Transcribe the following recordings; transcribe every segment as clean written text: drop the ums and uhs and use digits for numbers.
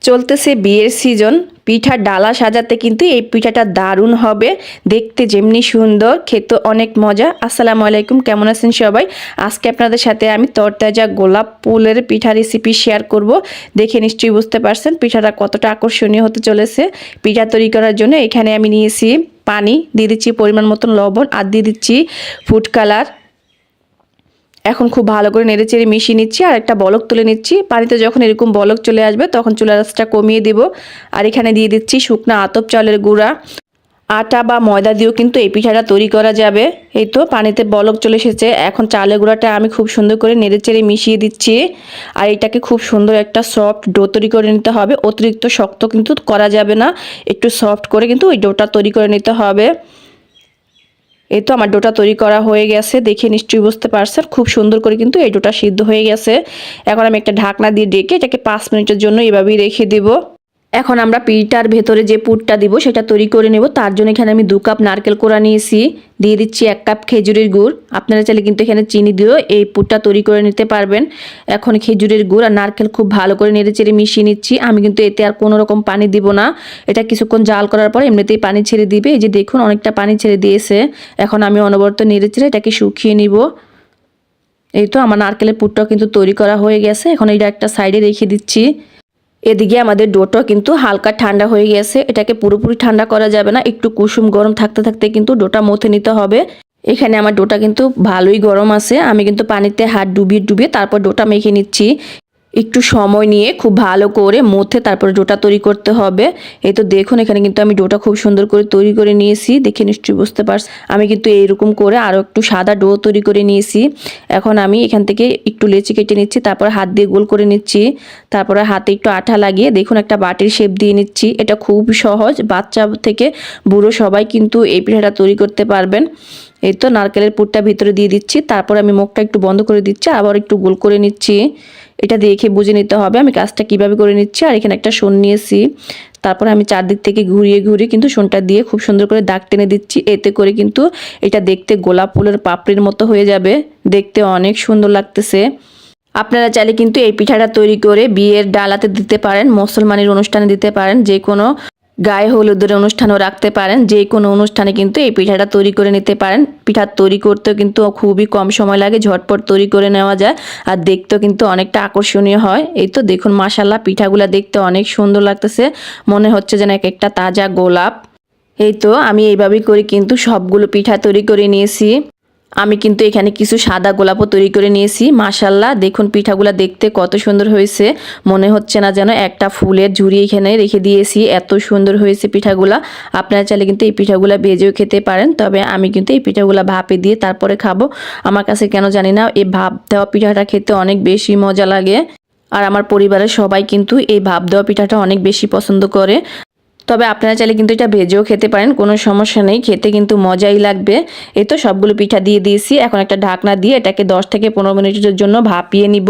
চলতেছে বিয়ের সিজন। পিঠার ডালা সাজাতে কিন্তু এই পিঠাটা দারুণ হবে, দেখতে যেমনি সুন্দর, খেতে অনেক মজা। আসসালামু আলাইকুম, কেমন আছেন সবাই? আজকে আপনাদের সাথে আমি তরতাজা গোলাপ ফুলের পিঠা রেসিপি শেয়ার করব। দেখে নিশ্চয়ই বুঝতে পারছেন পিঠাটা কতটা আকর্ষণীয় হতে চলেছে। পিঠা তৈরি করার জন্য এখানে আমি নিয়েছি পানি, দিয়ে দিচ্ছি পরিমাণ মতন লবণ, আর দিয়ে দিচ্ছি ফুড কালার। এখন খুব ভালো করে নেড়েচেড়ে মিশিয়ে নিচ্ছি আর একটা বলক তুলে নিচ্ছি। পানিতে যখন এরকম বলক চলে আসবে তখন চুলার আঁচটা কমিয়ে দেব। আর এখানে দিয়ে দিচ্ছি শুকনো আতপ চালের গুঁড়া। আটা বা ময়দা দিয়েও কিন্তু এই পিঠাটা তৈরি করা যাবে। এই তো পানিতে বলক চলে এসেছে, এখন চালের গুঁড়াটা আমি খুব সুন্দর করে নেড়েচেড়ে মিশিয়ে দিচ্ছি। আর এটাকে খুব সুন্দর একটা সফট ডো তৈরি করে নিতে হবে। অতিরিক্ত শক্ত কিন্তু করা যাবে না, একটু সফট করে কিন্তু ওই ডোটা তৈরি করে নিতে হবে। এই তো আমার ডোটা তৈরি করা হয়ে গেছে, দেখে নিশ্চয়ই বুঝতে পারছেন খুব সুন্দর করে কিন্তু এই ডোটা সিদ্ধ হয়ে গেছে। এখন আমি একটা ঢাকনা দিয়ে ডেকে এটাকে 5 মিনিটের জন্য এভাবেই রেখে দেব। এখন আমরা পিঠার ভেতরে যে পুরটা দিব সেটা তৈরি করে নেব। তার জন্য এখানে আমি 2 কাপ নারকেল কোড়া নিয়েছি, দিয়ে দিচ্ছি 1 কাপ খেজুরের গুড়। আপনারা চাইলে কিন্তু এখানে চিনি দিয়েও এই পুরটা তৈরি করে নিতে পারবেন। এখন খেজুরের গুড় আর নারকেল খুব ভালো করে নেড়েচেড়ে মিশিয়ে নিচ্ছি। আমি কিন্তু এতে আর কোনো রকম পানি দিব না, এটা কিছুক্ষণ জাল করার পর এমনিতেই পানি ছেড়ে দিবে। এই যে দেখুন অনেকটা পানি ছেড়ে দিয়েছে। এখন আমি অনবরত নেড়েচেড়ে এটাকে শুকিয়ে নিব। এই তো আমার নারকেলের পুরটা কিন্তু তৈরি করা হয়ে গেছে, এখন এটা একটা সাইডে রেখে দিচ্ছি। এদিকে আমাদের ডোটা কিন্তু হালকা ঠান্ডা হয়ে গেছে, এটাকে পুরোপুরি ঠান্ডা করা যাবে না, একটু কুসুম গরম থাকতে থাকতে কিন্তু ডোটা মথে নিতে হবে। এখানে আমার ডোটা কিন্তু ভালোই গরম আছে, আমি কিন্তু পানিতে হাত ডুবিয়ে ডুবিয়ে তারপর ডোটা মেখে নিচ্ছি। একটু সময় নিয়ে খুব ভালো করে মধ্যে তারপরে ডোটা তৈরি করতে হবে। এই তো দেখুন এখানে কিন্তু আমি ডোটা খুব সুন্দর করে তৈরি করে নিয়েছি, দেখে নিশ্চয়ই বুঝতে পারছি। আমি কিন্তু এইরকম করে আরও একটু সাদা ডো তৈরি করে নিয়েছি। এখন আমি এখান থেকে একটু লেচি কেটে নিচ্ছি, তারপর হাত দিয়ে গোল করে নিচ্ছি। তারপরে হাতে একটু আঠা লাগিয়ে দেখুন একটা বাটির শেপ দিয়ে নিচ্ছি। এটা খুব সহজ, বাচ্চা থেকে বুড়ো সবাই কিন্তু এই পিঠাটা তৈরি করতে পারবেন। এই তো নারকেলের পুরটা ভিতরে দিয়ে দিচ্ছি, তারপর আমি মুখটা একটু বন্ধ করে দিচ্ছি, আবার একটু গোল করে নিচ্ছি। এটা দেখে বুঝে নিতে হবে আমি কাজটা কিভাবে করে নিচ্ছি। আর এখানে একটা শোন নিয়েছি, তারপর আমি চারদিক থেকে ঘুরিয়ে ঘুরিয়ে কিন্তু শোনটা দিয়ে খুব সুন্দর করে দাগ টেনে দিচ্ছি। এতে করে কিন্তু এটা দেখতে গোলাপ ফুলের পাপড়ির মতো হয়ে যাবে, দেখতে অনেক সুন্দর লাগতেছে। আপনারা চাইলে কিন্তু এই পিঠাটা তৈরি করে বিয়ের ডালাতে দিতে পারেন, মুসলমানের অনুষ্ঠানে দিতে পারেন, যে কোনো গায়ে হলুদের অনুষ্ঠানও রাখতে পারেন। যে কোনো অনুষ্ঠানে কিন্তু এই পিঠাটা তৈরি করে নিতে পারেন। পিঠা তৈরি করতেও কিন্তু খুবই কম সময় লাগে, ঝটপট তৈরি করে নেওয়া যায়, আর দেখতেও কিন্তু অনেকটা আকর্ষণীয় হয়। এই তো দেখুন মাশাল্লাহ পিঠাগুলা দেখতে অনেক সুন্দর লাগতেছে, মনে হচ্ছে যেন এক একটা তাজা গোলাপ। এই তো আমি এইভাবেই করে কিন্তু সবগুলো পিঠা তৈরি করে নিয়েছি। আমি কিন্তু এখানে কিছু সাদা গোলাপও তৈরি করে নিয়েছি। মাশাল্লাহ দেখুন পিঠাগুলা দেখতে কত সুন্দর হয়েছে, মনে হচ্ছে না যেন একটা ফুলের ঝুড়ি এখানে রেখে দিয়েছি, এত সুন্দর হয়েছে পিঠাগুলা। আপনারা চাইলে কিন্তু এই পিঠাগুলা ভেজেও খেতে পারেন, তবে আমি কিন্তু এই পিঠাগুলা ভাপে দিয়ে তারপরে খাবো। আমার কাছে কেন জানি না এই ভাপ দেওয়া পিঠাটা খেতে অনেক বেশি মজা লাগে, আর আমার পরিবারের সবাই কিন্তু এই ভাপ দেওয়া পিঠাটা অনেক বেশি পছন্দ করে। তবে আপনারা চাইলে কিন্তু এটা ভেজেও খেতে পারেন, কোনো সমস্যা নেই, খেতে কিন্তু মজাই লাগবে। এই তো সবগুলো পিঠা দিয়ে দিয়েছি, এখন একটা ঢাকনা দিয়ে এটাকে 10 থেকে 15 মিনিটের জন্য ভাপিয়ে নিব।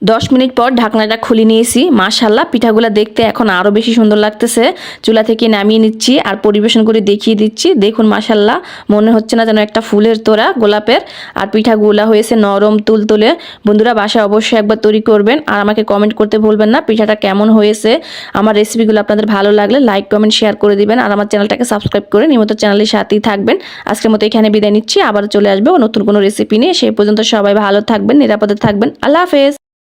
10 মিনিট পর ঢাকনাটা খুলে নিয়েছি। মাশাল্লাহ পিঠাগুলো দেখতে এখন আরও বেশি সুন্দর লাগতেছে। চুলা থেকে নামিয়ে নিচ্ছি আর পরিবেশন করে দেখিয়ে দিচ্ছি। দেখুন মাশাল্লাহ মনে হচ্ছে না যেন একটা ফুলের তোড়া গোলাপের, আর পিঠাগুলা হয়েছে নরম তুলতুলে। বন্ধুরা বাসায় অবশ্যই একবার তৈরি করবেন, আর আমাকে কমেন্ট করতে ভুলবেন না পিঠাটা কেমন হয়েছে। আমার রেসিপিগুলো আপনাদের ভালো লাগলে লাইক কমেন্ট শেয়ার করে দিবেন, আর আমার চ্যানেলটাকে সাবস্ক্রাইব করে নিয়মিত চ্যানেলের সাথেই থাকবেন। আজকের মতো এখানে বিদায় নিচ্ছি, আবার চলে আসবো নতুন কোনো রেসিপি নিয়ে। সেই পর্যন্ত সবাই ভালো থাকবেন, নিরাপদে থাকবেন। আল্লাহ হাফেজ।